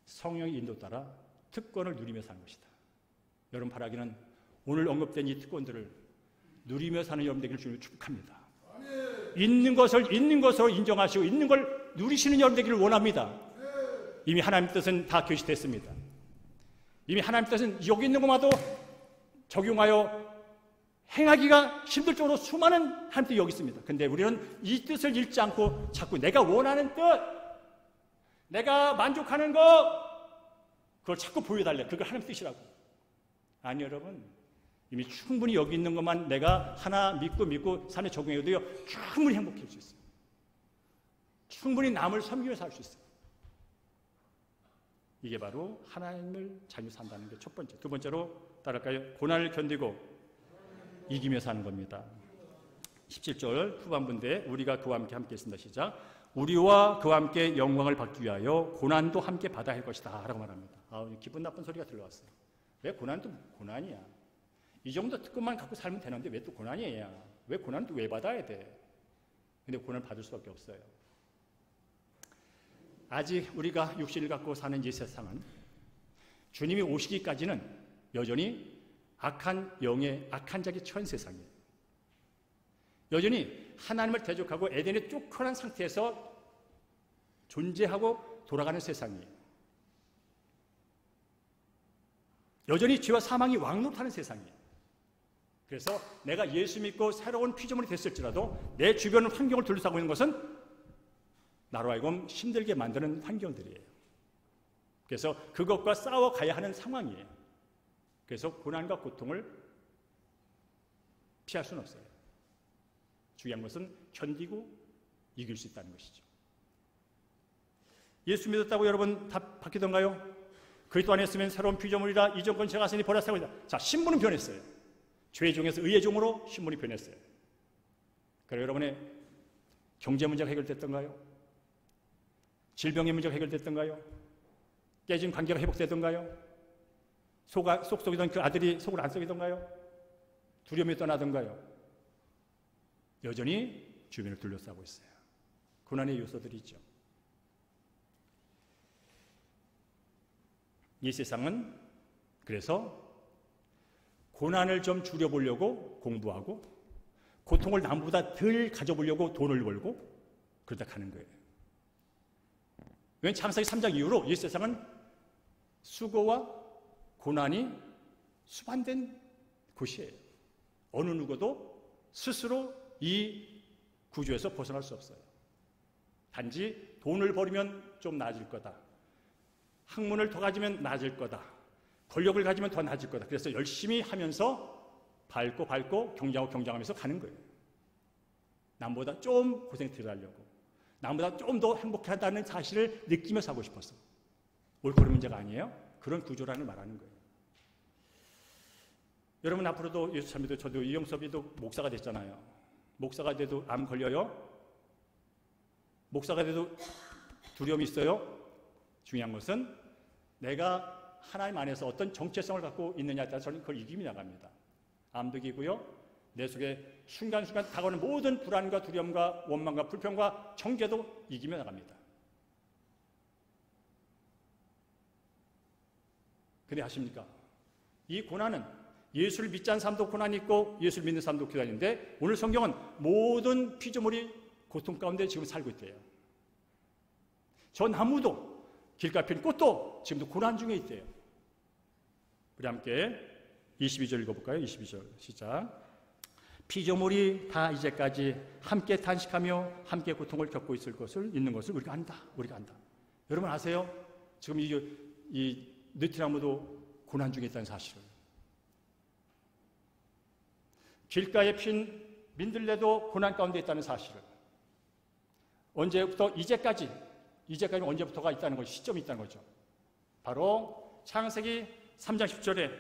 성령의 인도 따라 특권을 누리며 사는 것이다. 여러분 바라기는 오늘 언급된 이 특권들을 누리며 사는 여러분 되기를 주님을 축복합니다. 있는 것을 있는 것으로 인정하시고 있는 걸 누리시는 여러분 되기를 원합니다. 이미 하나님 뜻은 다 계시됐습니다. 이미 하나님 뜻은 여기 있는 것마도 적용하여 행하기가 힘들 정도로 수많은 하나님 뜻이 여기 있습니다. 근데 우리는 이 뜻을 잃지 않고 자꾸 내가 원하는 뜻, 내가 만족하는 것, 그걸 자꾸 보여달래. 그걸 하나님 뜻이라고. 아니 여러분, 이미 충분히 여기 있는 것만 내가 하나 믿고 삶에 적용해도요 충분히 행복해질 수 있어요. 충분히 남을 섬기며 살 수 있어요. 이게 바로 하나님을 자녀 산다는 게 첫 번째. 두 번째로 따를까요? 고난을 견디고 이기며 사는 겁니다. 17절 후반부인데 우리가 그와 함께 있습니다. 시작. 우리와 그와 함께 영광을 받기 위하여 고난도 함께 받아야 할 것이다 라고 말합니다. 기분 나쁜 소리가 들려왔어요. 왜 고난도 고난이야? 이 정도 특권만 갖고 살면 되는데 왜 또 고난이야? 왜 고난도 왜 받아야 돼? 근데 고난을 받을 수밖에 없어요. 아직 우리가 육신을 갖고 사는 이 세상은 주님이 오시기까지는 여전히 악한 영의 악한 자기 처한 세상이에요. 여전히 하나님을 대적하고 에덴에 쫓겨난 상태에서 존재하고 돌아가는 세상이에요. 여전히 죄와 사망이 왕노릇하는 세상이에요. 그래서 내가 예수 믿고 새로운 피조물이 됐을지라도 내 주변 환경을 둘러싸고 있는 것은 나로 하여금 힘들게 만드는 환경들이에요. 그래서 그것과 싸워가야 하는 상황이에요. 그래서 고난과 고통을 피할 수는 없어요. 중요한 것은 견디고 이길 수 있다는 것이죠. 예수 믿었다고 여러분 다 바뀌던가요? 그리스도 안에 있으면 새로운 피조물이라 이전 건 지나갔으니 보라 새로운 것이다. 자, 신분은 변했어요. 죄 종에서 의의 종으로 신분이 변했어요. 그럼 여러분의 경제 문제가 해결됐던가요? 질병의 문제가 해결됐던가요? 깨진 관계가 회복되던가요? 속 속이던 그 아들이 속을 안 속이던가요? 두려움이 떠나던가요? 여전히 주변을 둘러싸고 있어요. 고난의 요소들이 있죠. 이 세상은 그래서 고난을 좀 줄여보려고 공부하고 고통을 남보다 덜 가져보려고 돈을 벌고 그러다 가는 거예요. 왜냐하면 창세기 3장 이후로 이 세상은 수고와 고난이 수반된 곳이에요. 어느 누구도 스스로 이 구조에서 벗어날 수 없어요. 단지 돈을 벌이면 좀 나아질 거다. 학문을 더 가지면 나아질 거다. 권력을 가지면 더 나아질 거다. 그래서 열심히 하면서 밟고 경쟁하면서 가는 거예요. 남보다 좀 고생 덜 하려고. 남보다 좀 더 행복하다는 사실을 느끼며 사고 싶어서. 옳고는 문제가 아니에요. 그런 구조라는 말하는 거예요. 여러분 앞으로도 예수 참여도 저도 이영섭이도 목사가 됐잖아요. 목사가 돼도 암 걸려요? 목사가 돼도 두려움이 있어요? 중요한 것은 내가 하나님 안에서 어떤 정체성을 갖고 있느냐에 따라서 저는 그걸 이김이 나갑니다. 암도 이기고요. 내 속에 순간순간 다가오는 모든 불안과 두려움과 원망과 불평과 정죄도 이기며 나갑니다. 근데 아십니까? 이 고난은 예수를 믿지 않는 사람도 고난이 있고 예수를 믿는 사람도 고난이 있는데 오늘 성경은 모든 피조물이 고통 가운데 지금 살고 있대요. 저 나무도 길가에 핀 꽃도 지금도 고난 중에 있대요. 우리 함께 22절 읽어볼까요? 22절 시작. 피조물이 다 이제까지 함께 탄식하며 함께 고통을 겪고 있는 것을 우리가 안다. 여러분 아세요? 지금 이 느티나무도 고난 중에 있다는 사실을. 길가에 핀 민들레도 고난 가운데 있다는 사실을. 언제부터? 이제까지 언제부터가 있다는 것이 시점이 있다는 거죠. 바로 창세기 3장 10절에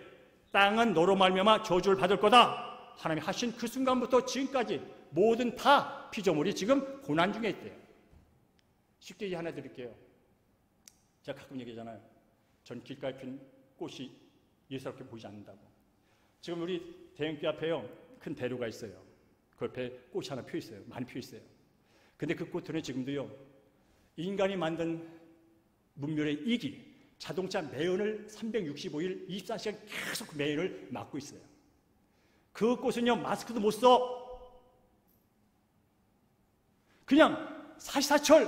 땅은 너로 말미암아 저주를 받을 거다. 하나님이 하신 그 순간부터 지금까지 모든 다 피조물이 지금 고난 중에 있대요. 쉽게 하나 드릴게요. 제가 가끔 얘기하잖아요. 전 길가에 핀 꽃이 예사롭게 보이지 않는다고. 지금 우리 대형교 앞에요. 큰 대로가 있어요. 그 옆에 꽃이 하나 펴 있어요. 많이 펴 있어요. 근데 그 꽃들은 지금도요. 인간이 만든 문명의 이기, 자동차 매연을 365일 24시간 계속 그 매연을 막고 있어요. 그 꽃은요. 마스크도 못 써. 그냥 사시사철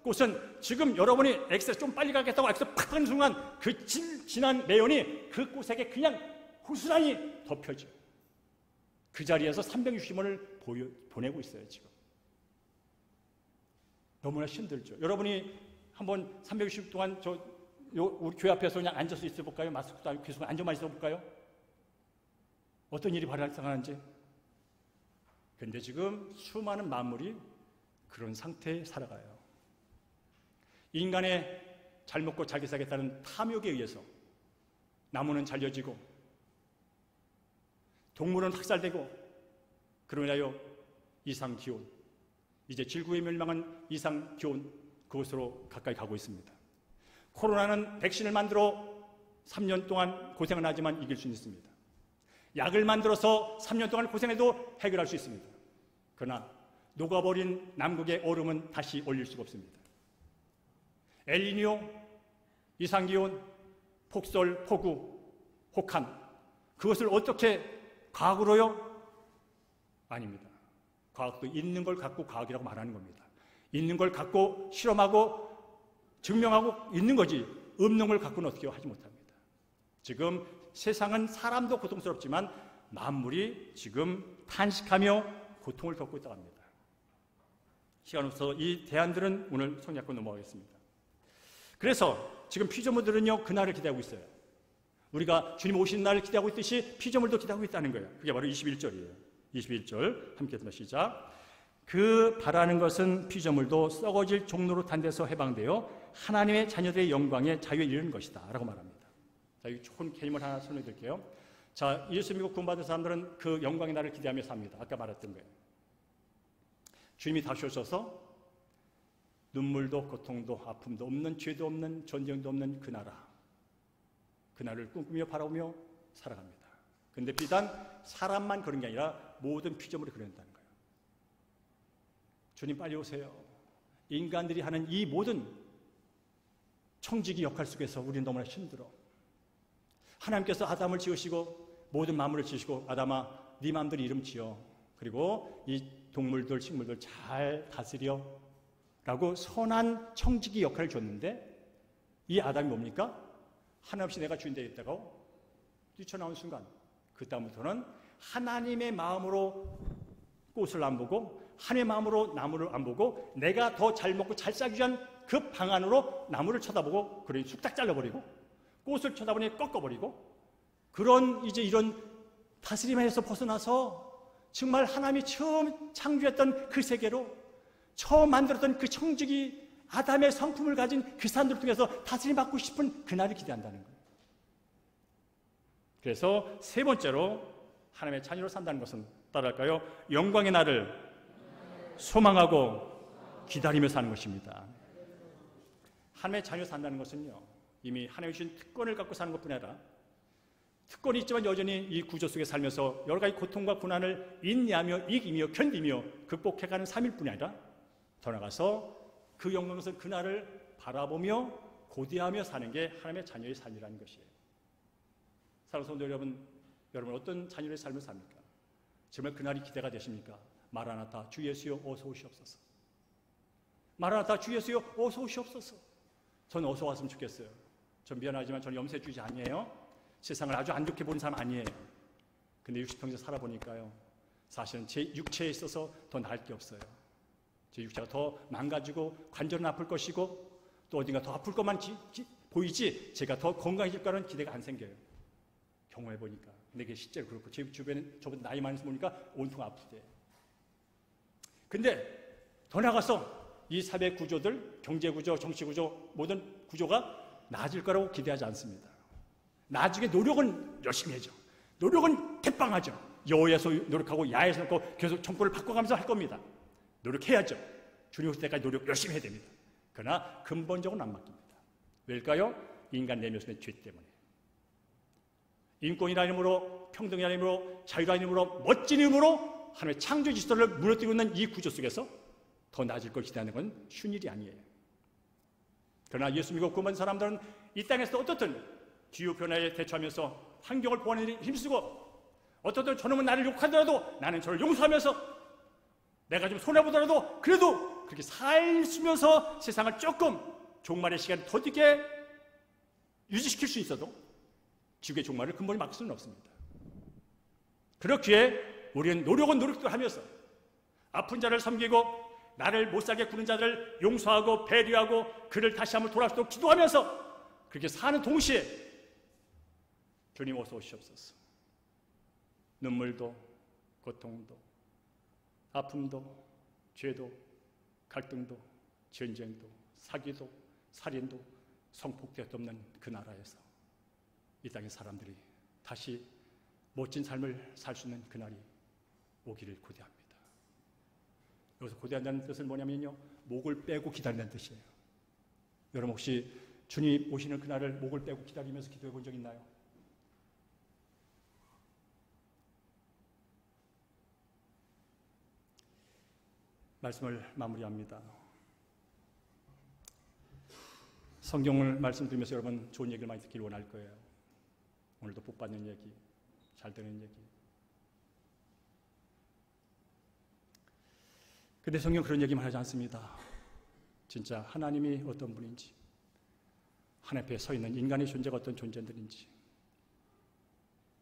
꽃은 지금 여러분이 엑셀 좀 빨리 가겠다고 엑셀 팍 하는 순간 그 진한 매연이 그 꽃에게 그냥 고스란히 덮여져. 그 자리에서 360원을 보내고 있어요. 지금 너무나 힘들죠. 여러분이 한번 360일 동안 우리 교회 앞에서 그냥 앉아서 있어 볼까요? 마스크도 안 계속 앉아만 있어 볼까요? 어떤 일이 발생하는지. 그런데 지금 수많은 만물이 그런 상태에 살아가요. 인간의 잘 먹고 잘 살겠다는 탐욕에 의해서 나무는 잘려지고 동물은 학살되고 그로 인하여 이상기온, 이제 지구에 멸망한 이상기온 그곳으로 가까이 가고 있습니다. 코로나는 백신을 만들어 3년 동안 고생을 하지만 이길 수 있습니다. 약을 만들어서 3년 동안 고생해도 해결할 수 있습니다. 그러나 녹아버린 남극의 얼음은 다시 올릴 수가 없습니다. 엘니뇨, 이상기온, 폭설, 폭우, 혹한 그것을 어떻게 과학으로요? 아닙니다. 과학도 있는 걸 갖고 과학이라고 말하는 겁니다. 있는 걸 갖고 실험하고 증명하고 있는 거지 없는 걸 갖고는 어떻게 하지 못합니다. 지금 세상은 사람도 고통스럽지만 만물이 지금 탄식하며 고통을 겪고 있다고 합니다. 시간 없어서 이 대안들은 오늘 정리하고 넘어가겠습니다. 그래서 지금 피조물들은요 그날을 기대하고 있어요. 우리가 주님 오시는 날을 기대하고 있듯이 피조물도 기대하고 있다는 거예요. 그게 바로 21절이에요. 21절 함께 듣는 시작. 그 바라는 것은 피조물도 썩어질 종로로 탄 데서 해방되어 하나님의 자녀들의 영광에 자유에 이르는 것이다 라고 말합니다. 자, 이 좋은 개념을 하나 설명해 드릴게요. 자, 예수 믿고 구원받은 사람들은 그 영광의 날을 기대하며 삽니다. 아까 말했던 거예요. 주님이 다시 오셔서 눈물도 고통도 아픔도 없는 죄도 없는 전쟁도 없는 그 나라, 그 날을 꿈꾸며 바라보며 살아갑니다. 그런데 비단 사람만 그런 게 아니라 모든 피조물이 그런다는 거예요. 주님 빨리 오세요. 인간들이 하는 이 모든 청지기 역할 속에서 우리는 너무나 힘들어. 하나님께서 아담을 지으시고 모든 만물을 지으시고 아담아 네 마음대로 이름 지어. 그리고 이 동물들 식물들 잘 다스려 라고 선한 청지기 역할을 줬는데 이 아담이 뭡니까? 하나님 없이 내가 주인 되겠다고 뛰쳐나온 순간 그 다음부터는 하나님의 마음으로 꽃을 안 보고 하나님의 마음으로 나무를 안 보고 내가 더 잘 먹고 잘 살기 위한 그 방안으로 나무를 쳐다보고 그러니 쑥딱 잘라버리고 꽃을 쳐다보니 꺾어버리고 그런 이제 이런 다스림에서 벗어나서 정말 하나님이 처음 창조했던 그 세계로 처음 만들었던 그 청지기 아담의 성품을 가진 그 사람들 통해서 다스림 받고 싶은 그날을 기대한다는 거예요. 그래서 세 번째로 하나님의 자녀로 산다는 것은 따라할까요? 영광의 날을 소망하고 기다리며 사는 것입니다. 하나님의 자녀 산다는 것은요 이미 하나님이 주신 특권을 갖고 사는 것뿐 아니라 특권이 있지만 여전히 이 구조 속에 살면서 여러 가지 고통과 고난을 인내하며 이기며 견디며 극복해가는 삶일 뿐이 아니라 더 나아가서 그 영광스러운 그날을 바라보며 고대하며 사는 게 하나님의 자녀의 삶이라는 것이에요. 사랑하는 성도 여러분, 여러분 어떤 자녀의 삶을 삽니까? 정말 그날이 기대가 되십니까? 마라나타 주 예수여 어서 오시옵소서. 마라나타 주 예수여 어서 오시옵소서. 저는 어서 왔으면 좋겠어요. 전 미안하지만 저는 염세주의 아니에요. 세상을 아주 안 좋게 보는 사람 아니에요. 근데 60평생 살아보니까요, 사실은 제 육체에 있어서 더 나을 게 없어요. 제 육체가 더 망가지고 관절은 아플 것이고 또 어딘가 더 아플 것만 보이지 제가 더 건강해질 거라는 기대가 안 생겨요. 경험해 보니까. 근데 이게 실제로 그렇고 제 주변에 저보다 나이 많은 사람 보니까 온통 아프대. 근데 더 나아가서 이 사회 구조들, 경제 구조, 정치 구조, 모든 구조가 나아질 거라고 기대하지 않습니다. 나중에 노력은 열심히 해죠. 노력은 대빵하죠. 여에서 노력하고 야에서 노력하고 계속 정권을 바꿔가면서 할 겁니다. 노력해야죠. 주님 오실 때까지 노력 열심히 해야 됩니다. 그러나 근본적으로 안 바뀝니다. 왜일까요? 인간 내면의 죄 때문에. 인권이라는 이름으로, 평등이라는 이름으로, 자유라는 이름으로, 멋진 이름으로 하나님의 창조 질서를 무너뜨리고 있는 이 구조 속에서 더 나아질 걸 기대하는 건 쉬운 일이 아니에요. 그러나 예수 믿고 구원받은 사람들은 이 땅에서 어떻든 기후변화에 대처하면서 환경을 보호하는 데 힘쓰고, 어떻든 저놈은 나를 욕하더라도 나는 저를 용서하면서, 내가 좀 손해보더라도 그래도 그렇게 살면서 세상을 조금 종말의 시간을 더디게 유지시킬 수 있어도 지구의 종말을 근본히 막을 수는 없습니다. 그렇기에 우리는 노력은 노력도 하면서 아픈 자를 섬기고 나를 못살게 구는 자들을 용서하고 배려하고 그를 다시 한번 돌아오도록 기도하면서 그렇게 사는 동시에 주님 어서 오시옵소서. 눈물도 고통도 아픔도 죄도 갈등도 전쟁도 사기도 살인도 성폭대도 없는 그 나라에서 이 땅의 사람들이 다시 멋진 삶을 살 수 있는 그날이 오기를 고대합니다. 여기서 고대한다는 뜻은 뭐냐면요, 목을 빼고 기다린다는 뜻이에요. 여러분 혹시 주님 오시는 그날을 목을 빼고 기다리면서 기도해 본 적 있나요? 말씀을 마무리합니다. 성경을 말씀드리면서 여러분 좋은 얘기를 많이 듣기를 원할 거예요. 오늘도 복 받는 얘기, 잘 되는 얘기. 근데 성경 그런 얘기만 하지 않습니다. 진짜 하나님이 어떤 분인지, 하나님 앞에 서 있는 인간의 존재가 어떤 존재들인지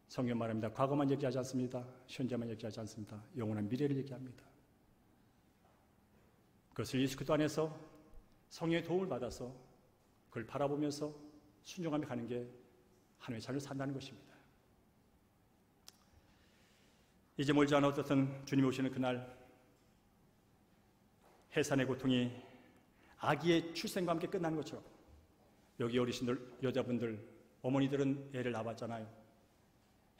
성경 말합니다. 과거만 얘기하지 않습니다. 현재만 얘기하지 않습니다. 영원한 미래를 얘기합니다. 그것을 예수 그리스도 안에서 성령의 도움을 받아서 그걸 바라보면서 순종하며 가는 게 하나님의 자녀를 산다는 것입니다. 이제 멀지 않아 어떻든 주님이 오시는 그날 해산의 고통이 아기의 출생과 함께 끝나는 것처럼 여기 어르신들, 여자분들, 어머니들은 애를 낳았잖아요.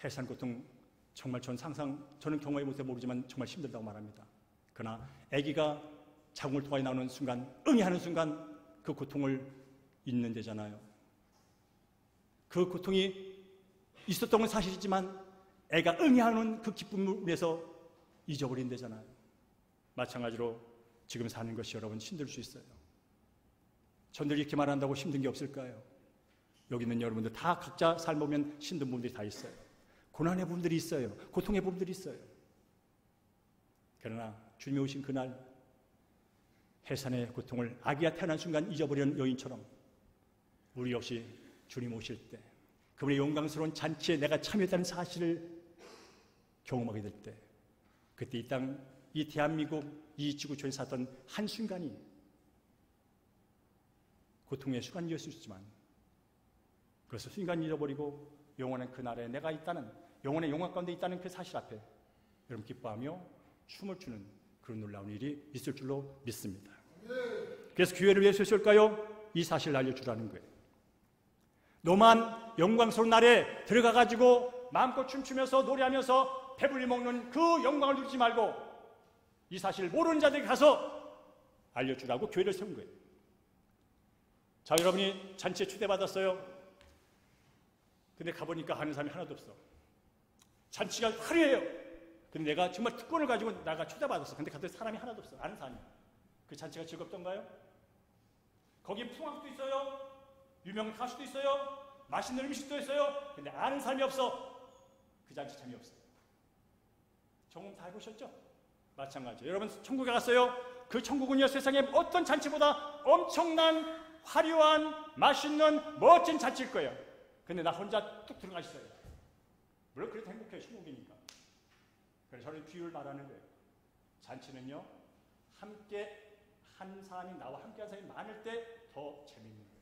해산 고통 정말 저는 경험해 못해 모르지만 정말 힘들다고 말합니다. 그러나 아기가 자궁을 통해 나오는 순간, 응애하는 순간 그 고통을 잊는 데잖아요. 그 고통이 있었던 건 사실이지만 애가 응애하는 그 기쁨을 위해서 잊어버린 데잖아요. 마찬가지로 지금 사는 것이 여러분 힘들 수 있어요. 전들 이렇게 말한다고 힘든 게 없을까요? 여기 있는 여러분들 다 각자 삶 보면 힘든 부분들이 다 있어요. 고난의 부분들이 있어요. 고통의 부분들이 있어요. 그러나 주님이 오신 그날 해산의 고통을 아기가 태어난 순간 잊어버리는 여인처럼 우리 역시 주님 오실 때 그분의 영광스러운 잔치에 내가 참여했다는 사실을 경험하게 될 때 그때 이 땅, 이 대한민국, 이 지구촌에 살던 한순간이 고통의 순간이었을 수 있지만 그것을 순간 잊어버리고 영원한 그날에 내가 있다는, 영원의 영광 가운데 있다는 그 사실 앞에 여러분 기뻐하며 춤을 추는 그런 놀라운 일이 있을 줄로 믿습니다. 그래서 교회를 왜 세울까요? 이 사실을 알려주라는 거예요. 너만 영광스러운 날에 들어가가지고 마음껏 춤추면서 노래하면서 배불리 먹는 그 영광을 누리지 말고 이 사실을 모르는 자들에게 가서 알려주라고 교회를 세운 거예요. 자, 여러분이 잔치에 초대받았어요. 근데 가보니까 하는 사람이 하나도 없어. 잔치가 화려해요. 근데 내가 정말 특권을 가지고 나가 초대받았어. 근데 갔더니 사람이 하나도 없어. 아는 사람이. 그 잔치가 즐겁던가요? 거기 풍악도 있어요. 유명한 가수도 있어요. 맛있는 음식도 있어요. 근데 아는 사람이 없어. 그 잔치 재미없어요. 정말 다 해보셨죠? 마찬가지예요. 여러분 천국에 갔어요. 그 천국은요 세상에 어떤 잔치보다 엄청난 화려한 맛있는 멋진 잔치일 거예요. 근데 나 혼자 뚝 들어가 있어요. 물론 그래도 행복해요. 천국이니까. 그래서 저는 비유를 말하는 거예요. 잔치는요 함께 한 사람이 나와 함께 한 사람이 많을 때 더 재밌는 거예요.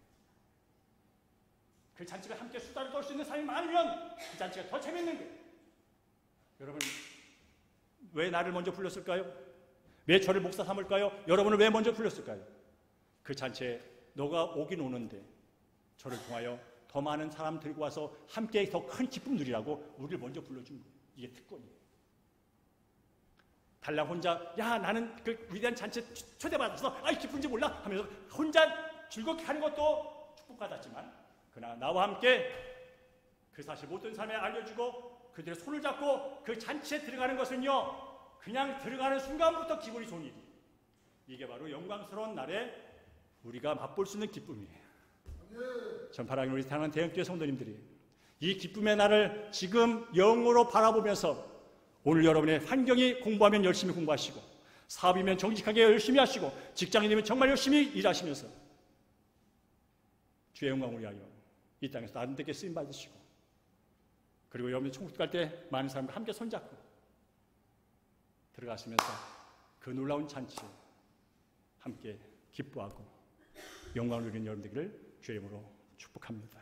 그 잔치가 함께 수다를 떨 수 있는 사람이 많으면 그 잔치가 더 재밌는 거예요. 여러분 왜 나를 먼저 불렀을까요? 왜 저를 목사 삼을까요? 여러분을 왜 먼저 불렀을까요? 그 잔치에 너가 오긴 오는데 저를 통하여 더 많은 사람 들고 와서 함께 더 큰 기쁨 누리라고 우리를 먼저 불러준 거예요. 이게 특권이에요. 달랑 혼자 야 나는 그 위대한 잔치에 초대받아서 아이 기쁜지 몰라 하면서 혼자 즐겁게 하는 것도 축복받았지만 그러나 나와 함께 그 사실 모든 사람에 알려주고 그들의 손을 잡고 그 잔치에 들어가는 것은요 그냥 들어가는 순간부터 기분이 좋은 일이에요. 이게 바로 영광스러운 날에 우리가 맛볼 수 있는 기쁨이에요. 전 바라기는 우리 사랑하는 대형교회 성도님들이 이 기쁨의 날을 지금 영으로 바라보면서 오늘 여러분의 환경이 공부하면 열심히 공부하시고 사업이면 정직하게 열심히 하시고 직장인이면 정말 열심히 일하시면서 주의 영광을 위하여 이 땅에서 아름답게 쓰임 받으시고 그리고 여러분이 천국 갈 때 많은 사람과 함께 손잡고 들어가시면서 그 놀라운 잔치에 함께 기뻐하고 영광을 누리는 여러분 되기를 주의 이름으로 축복합니다.